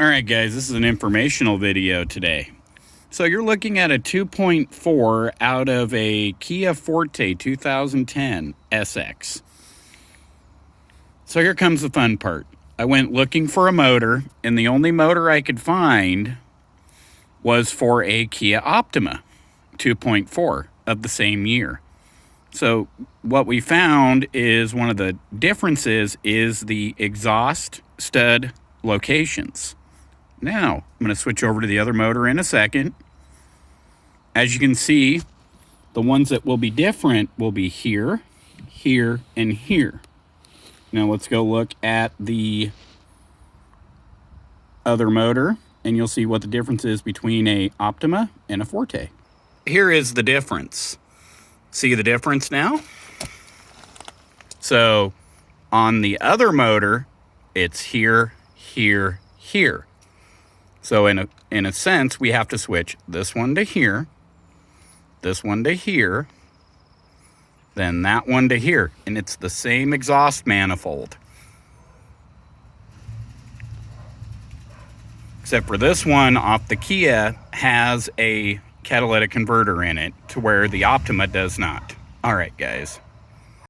Alright guys, this is an informational video today. So you're looking at a 2.4 out of a Kia Forte 2010 SX. So here comes the fun part. I went looking for a motor, and the only motor I could find was for a Kia Optima 2.4 of the same year. So what we found is one of the differences is the exhaust stud locations. Now, I'm going to switch over to the other motor in a second. As you can see, the ones that will be different will be here, here, and here. Now let's go look at the other motor, and you'll see what the difference is between a Optima and a Forte. Here is the difference. See the difference now? So on the other motor, it's here, here, here. So in a sense, we have to switch this one to here, this one to here, then that one to here. And it's the same exhaust manifold. Except for this one off the Kia has a catalytic converter in it to where the Optima does not. All right, guys.